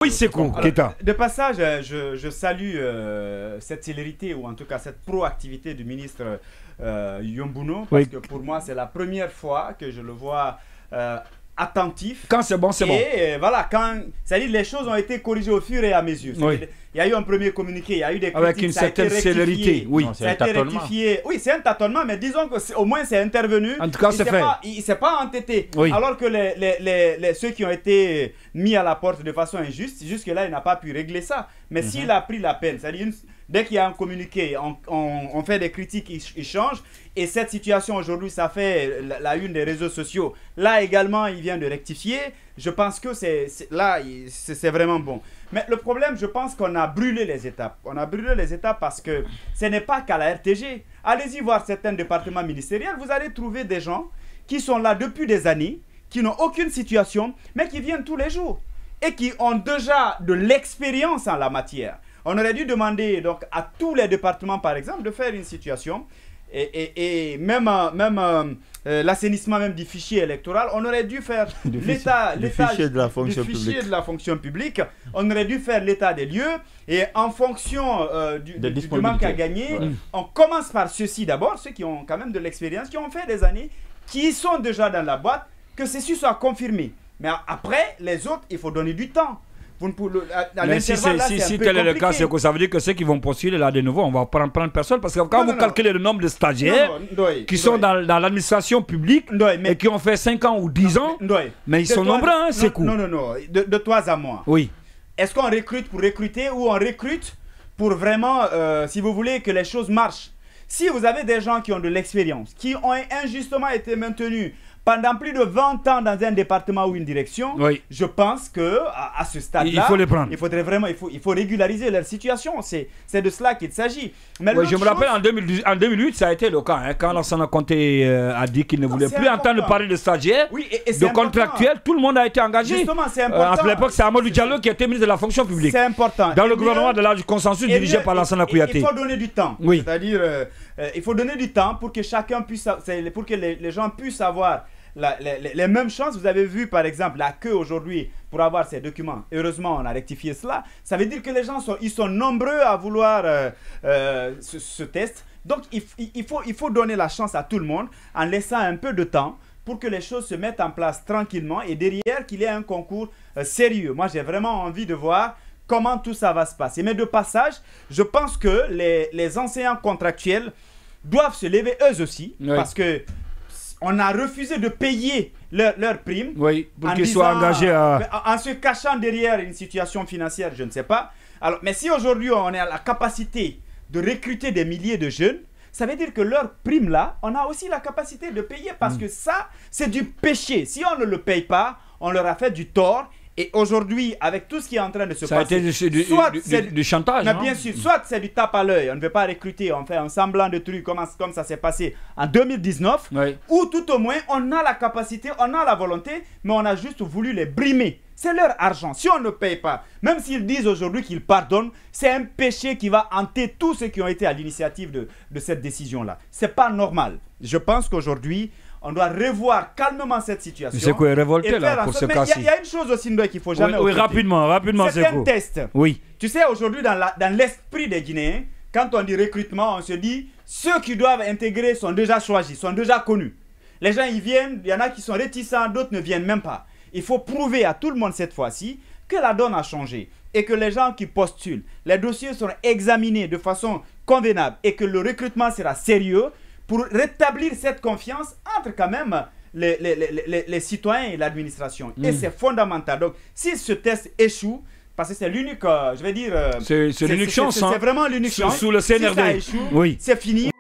Oui, c'est cool, Keita. De passage, je salue cette célérité, ou en tout cas cette proactivité du ministre Yombuno, parce que pour moi, c'est la première fois que je le vois attentif. Quand c'est bon, c'est bon. Et voilà, quand, c'est-à-dire les choses ont été corrigées au fur et à mesure. Il y a eu un premier communiqué, il y a eu des critiques, avec une certaine célérité. Oui, ça a été rectifié. Oui, c'est un tâtonnement, mais disons qu'au moins c'est intervenu. En tout cas, c'est fait. Il ne s'est pas entêté. Oui. Alors que ceux qui ont été mis à la porte de façon injuste, jusque-là, il n'a pas pu régler ça. Mais s'il a pris la peine, c'est-à-dire dès qu'il y a un communiqué, on fait des critiques, il change. Et cette situation aujourd'hui, ça fait la une des réseaux sociaux. Là également, il vient de rectifier. Je pense que c'est vraiment bon. Mais le problème, je pense qu'on a brûlé les étapes. On a brûlé les étapes parce que ce n'est pas qu'à la RTG. Allez-y voir certains départements ministériels, vous allez trouver des gens qui sont là depuis des années, qui n'ont aucune situation, mais qui viennent tous les jours et qui ont déjà de l'expérience en la matière. On aurait dû demander donc à tous les départements, par exemple, de faire une situation et même l'assainissement même du fichier électoral, on aurait dû faire du fichier de la fonction publique. On aurait dû faire l'état des lieux et en fonction du manque à gagner, on commence par ceux-ci d'abord, ceux qui ont quand même de l'expérience, qui ont fait des années, qui sont déjà dans la boîte, que ceci soit confirmé. Mais après, les autres, il faut donner du temps. Mais si tel est le cas, c'est que ça veut dire que ceux qui vont postuler là de nouveau, on va prendre personne. Parce que quand vous calculez le nombre de stagiaires qui sont dans l'administration publique et qui ont fait 5 ans ou 10 ans, mais ils sont nombreux, hein, c'est cool. Non. De toi à moi. Oui. Est-ce qu'on recrute pour recruter ou on recrute pour vraiment, si vous voulez, que les choses marchent? Si vous avez des gens qui ont de l'expérience, qui ont injustement été maintenus pendant plus de 20 ans dans un département ou une direction, je pense que à ce stade-là, il faut les prendre. Il faudrait vraiment, il faut régulariser leur situation. C'est de cela qu'il s'agit. Mais je me rappelle en 2008, ça a été le cas. Hein, quand Lansana Conté a dit qu'il ne voulait plus entendre parler de stagiaires, de contractuels, tout le monde a été engagé. Justement, c'est important. À l'époque, c'est Amadou Diallo qui était ministre de la fonction publique. C'est important. Dans le gouvernement de l'âge du consensus dirigé par Lansana Kouyaté. Il faut donner du temps. C'est-à-dire, il faut donner du temps pour que chacun puisse, pour que les gens puissent avoir les mêmes chances. Vous avez vu par exemple la queue aujourd'hui pour avoir ces documents. Heureusement, on a rectifié cela. Ça veut dire que les gens sont nombreux à vouloir ce test. Donc il faut donner la chance à tout le monde en laissant un peu de temps pour que les choses se mettent en place tranquillement et derrière qu'il y ait un concours sérieux. Moi, j'ai vraiment envie de voir comment tout ça va se passer. Mais de passage, je pense que les enseignants contractuels doivent se lever eux aussi parce que on a refusé de payer leur prime. Pour qu'ils soient engagés en se cachant derrière une situation financière, je ne sais pas. Alors, mais si aujourd'hui on est à la capacité de recruter des milliers de jeunes, ça veut dire que leur prime là, on a aussi la capacité de payer parce que ça, c'est du péché. Si on ne le paye pas, on leur a fait du tort. Et aujourd'hui, avec tout ce qui est en train de se passer, ça a été du chantage. Mais bien sûr, soit c'est du tape à l'œil, on ne veut pas recruter, on fait un semblant de truc comme ça s'est passé en 2019, ou tout au moins, on a la capacité, on a la volonté, mais on a juste voulu les brimer. C'est leur argent. Si on ne paye pas, même s'ils disent aujourd'hui qu'ils pardonnent, c'est un péché qui va hanter tous ceux qui ont été à l'initiative de cette décision-là. Ce n'est pas normal. Je pense qu'aujourd'hui, on doit revoir calmement cette situation. C'est quoi, révolté là pour ce cas-ci. Il y a une chose aussi qu'il faut jamais oublier. Rapidement, c'est un test. Tu sais, aujourd'hui, dans l'esprit des Guinéens, quand on dit recrutement, on se dit ceux qui doivent intégrer sont déjà choisis, sont déjà connus. Les gens, ils viennent, il y en a qui sont réticents, d'autres ne viennent même pas. Il faut prouver à tout le monde cette fois-ci que la donne a changé et que les gens qui postulent, les dossiers seront examinés de façon convenable et que le recrutement sera sérieux pour rétablir cette confiance entre quand même les citoyens et l'administration. Et c'est fondamental. Donc, si ce test échoue, parce que c'est l'unique, je vais dire... c'est l'unique chance. C'est vraiment l'unique chance. Sous le CNRD. Si ça échoue, c'est fini.